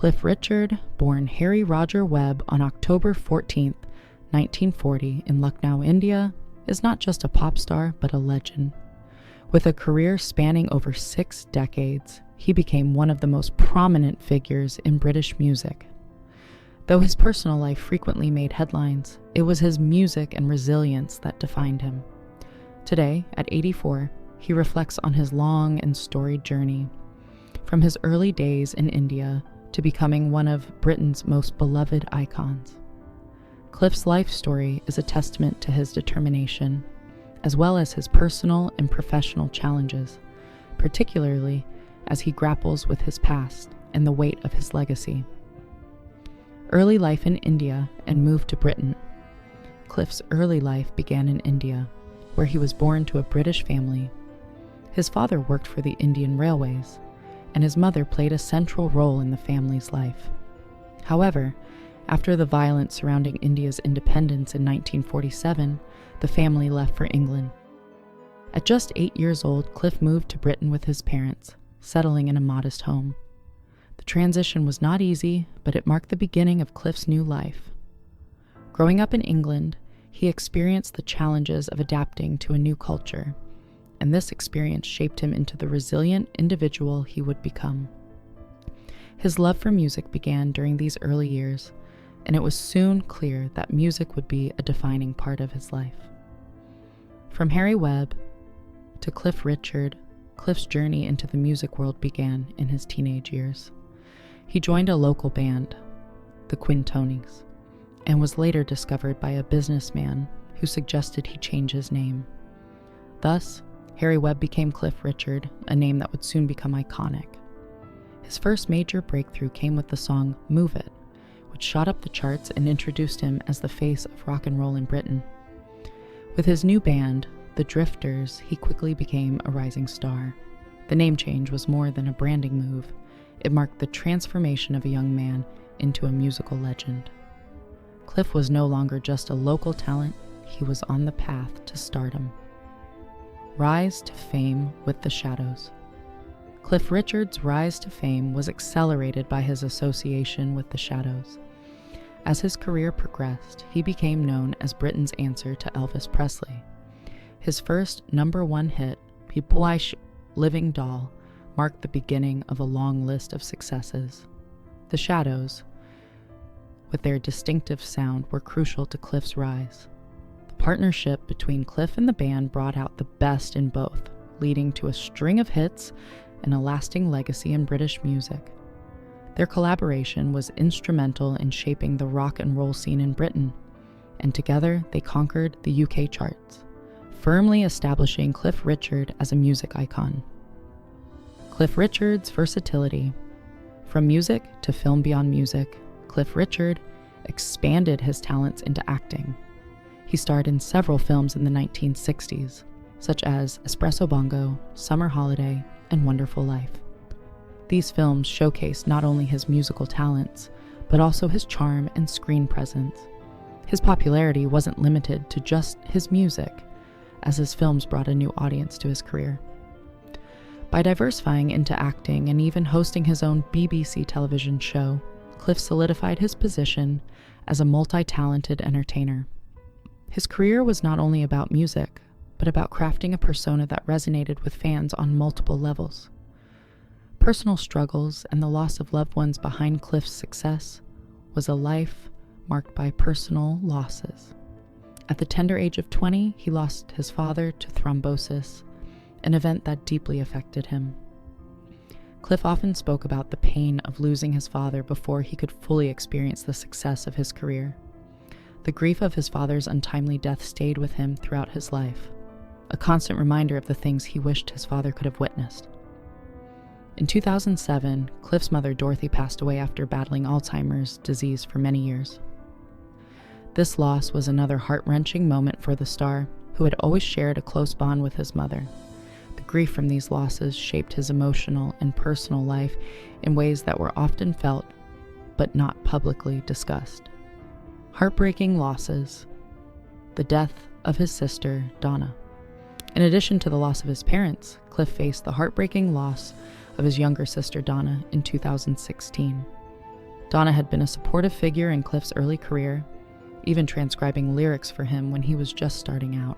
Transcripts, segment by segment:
Cliff Richard, born Harry Roger Webb on October 14, 1940, in Lucknow, India, is not just a pop star, but a legend. With a career spanning over 6 decades, he became one of the most prominent figures in British music. Though his personal life frequently made headlines, it was his music and resilience that defined him. Today, at 84, he reflects on his long and storied journey, from his early days in India to becoming one of Britain's most beloved icons. Cliff's life story is a testament to his determination, as well as his personal and professional challenges, particularly as he grapples with his past and the weight of his legacy. Early life in India and move to Britain. Cliff's early life began in India, where he was born to a British family. His father worked for the Indian Railways, and his mother played a central role in the family's life. However, after the violence surrounding India's independence in 1947, the family left for England. At just 8 years old, Cliff moved to Britain with his parents, settling in a modest home. The transition was not easy, but it marked the beginning of Cliff's new life. Growing up in England, he experienced the challenges of adapting to a new culture, and this experience shaped him into the resilient individual he would become. His love for music began during these early years, and it was soon clear that music would be a defining part of his life. From Harry Webb to Cliff Richard, Cliff's journey into the music world began in his teenage years. He joined a local band, the Quintonys, and was later discovered by a businessman who suggested he change his name. Thus, Harry Webb became Cliff Richard, a name that would soon become iconic. His first major breakthrough came with the song Move It, which shot up the charts and introduced him as the face of rock and roll in Britain. With his new band, the Drifters, he quickly became a rising star. The name change was more than a branding move. It marked the transformation of a young man into a musical legend. Cliff was no longer just a local talent, he was on the path to stardom. Rise to fame with the Shadows. Cliff Richard's rise to fame was accelerated by his association with the Shadows. As his career progressed, he became known as Britain's answer to Elvis Presley. His first #1 hit, People Living Doll, marked the beginning of a long list of successes. The Shadows, with their distinctive sound, were crucial to Cliff's rise. The partnership between Cliff and the band brought out the best in both, leading to a string of hits and a lasting legacy in British music. Their collaboration was instrumental in shaping the rock and roll scene in Britain, and together they conquered the UK charts, firmly establishing Cliff Richard as a music icon. Cliff Richard's versatility. From music to film beyond music, Cliff Richard expanded his talents into acting. He starred in several films in the 1960s, such as Espresso Bongo, Summer Holiday, and Wonderful Life. These films showcased not only his musical talents, but also his charm and screen presence. His popularity wasn't limited to just his music, as his films brought a new audience to his career. By diversifying into acting and even hosting his own BBC television show, Cliff solidified his position as a multi-talented entertainer. His career was not only about music, but about crafting a persona that resonated with fans on multiple levels. Personal struggles and the loss of loved ones behind Cliff's success was a life marked by personal losses. At the tender age of 20, he lost his father to thrombosis, an event that deeply affected him. Cliff often spoke about the pain of losing his father before he could fully experience the success of his career. The grief of his father's untimely death stayed with him throughout his life, a constant reminder of the things he wished his father could have witnessed. In 2007, Cliff's mother Dorothy passed away after battling Alzheimer's disease for many years. This loss was another heart-wrenching moment for the star, who had always shared a close bond with his mother. The grief from these losses shaped his emotional and personal life in ways that were often felt, but not publicly discussed. Heartbreaking losses. The death of his sister, Donna. In addition to the loss of his parents, Cliff faced the heartbreaking loss of his younger sister, Donna, in 2016. Donna had been a supportive figure in Cliff's early career, even transcribing lyrics for him when he was just starting out.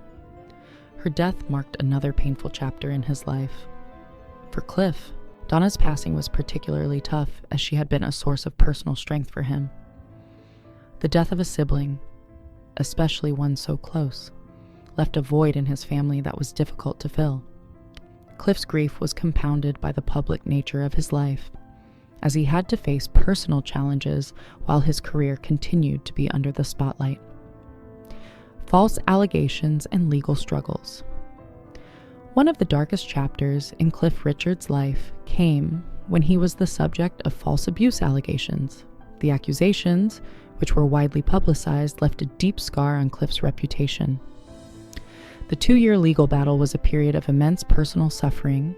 Her death marked another painful chapter in his life. For Cliff, Donna's passing was particularly tough as she had been a source of personal strength for him. The death of a sibling, especially one so close, left a void in his family that was difficult to fill. Cliff's grief was compounded by the public nature of his life, as he had to face personal challenges while his career continued to be under the spotlight. False allegations and legal struggles. One of the darkest chapters in Cliff Richard's life came when he was the subject of false abuse allegations. The accusations, which were widely publicized, left a deep scar on Cliff's reputation. The 2-year legal battle was a period of immense personal suffering,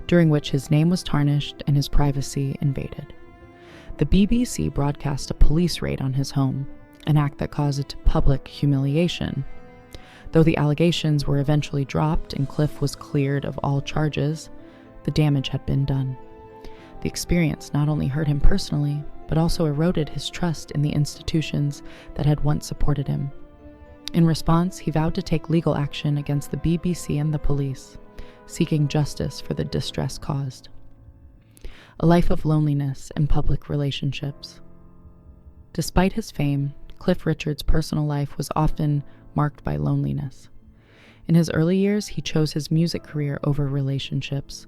during which his name was tarnished and his privacy invaded. The BBC broadcast a police raid on his home, an act that caused public humiliation. Though the allegations were eventually dropped and Cliff was cleared of all charges, the damage had been done. The experience not only hurt him personally, but also eroded his trust in the institutions that had once supported him. In response, he vowed to take legal action against the BBC and the police, seeking justice for the distress caused. A life of loneliness and public relationships. Despite his fame, Cliff Richard's personal life was often marked by loneliness. In his early years, he chose his music career over relationships,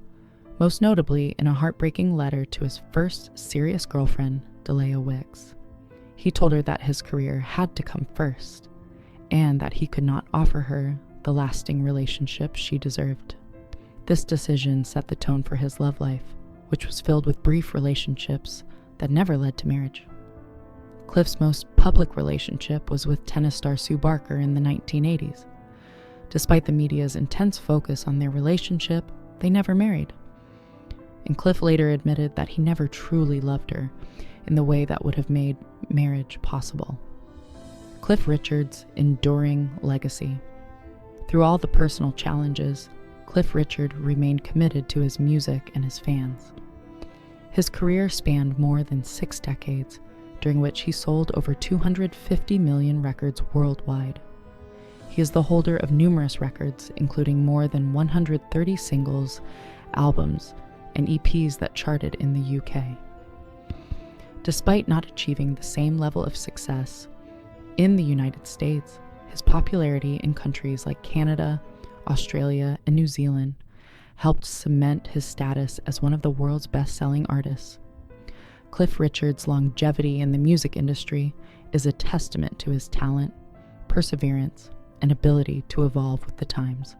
most notably in a heartbreaking letter to his first serious girlfriend, Delia Wicks. He told her that his career had to come first, and that he could not offer her the lasting relationship she deserved. This decision set the tone for his love life, which was filled with brief relationships that never led to marriage. Cliff's most public relationship was with tennis star Sue Barker in the 1980s. Despite the media's intense focus on their relationship, they never married. And Cliff later admitted that he never truly loved her in the way that would have made marriage possible. Cliff Richard's enduring legacy. Through all the personal challenges, Cliff Richard remained committed to his music and his fans. His career spanned more than 6 decades, during which he sold over 250 million records worldwide. He is the holder of numerous records, including more than 130 singles, albums, and EPs that charted in the UK. Despite not achieving the same level of success in the United States, his popularity in countries like Canada, Australia, and New Zealand helped cement his status as one of the world's best-selling artists. Cliff Richard's longevity in the music industry is a testament to his talent, perseverance, and ability to evolve with the times,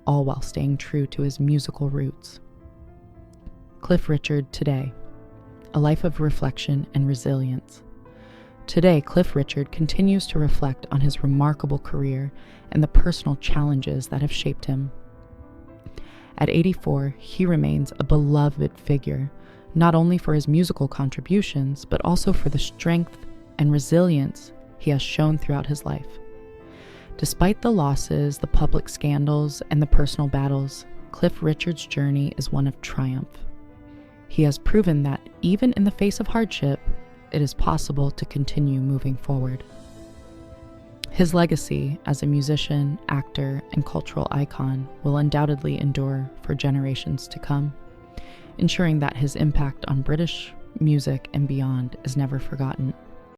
all while staying true to his musical roots. Cliff Richard today, a life of reflection and resilience. Today, Cliff Richard continues to reflect on his remarkable career and the personal challenges that have shaped him. At 84, he remains a beloved figure, not only for his musical contributions, but also for the strength and resilience he has shown throughout his life. Despite the losses, the public scandals, and the personal battles, Cliff Richard's journey is one of triumph. He has proven that even in the face of hardship, it is possible to continue moving forward. His legacy as a musician, actor, and cultural icon will undoubtedly endure for generations to come, ensuring that his impact on British music and beyond is never forgotten.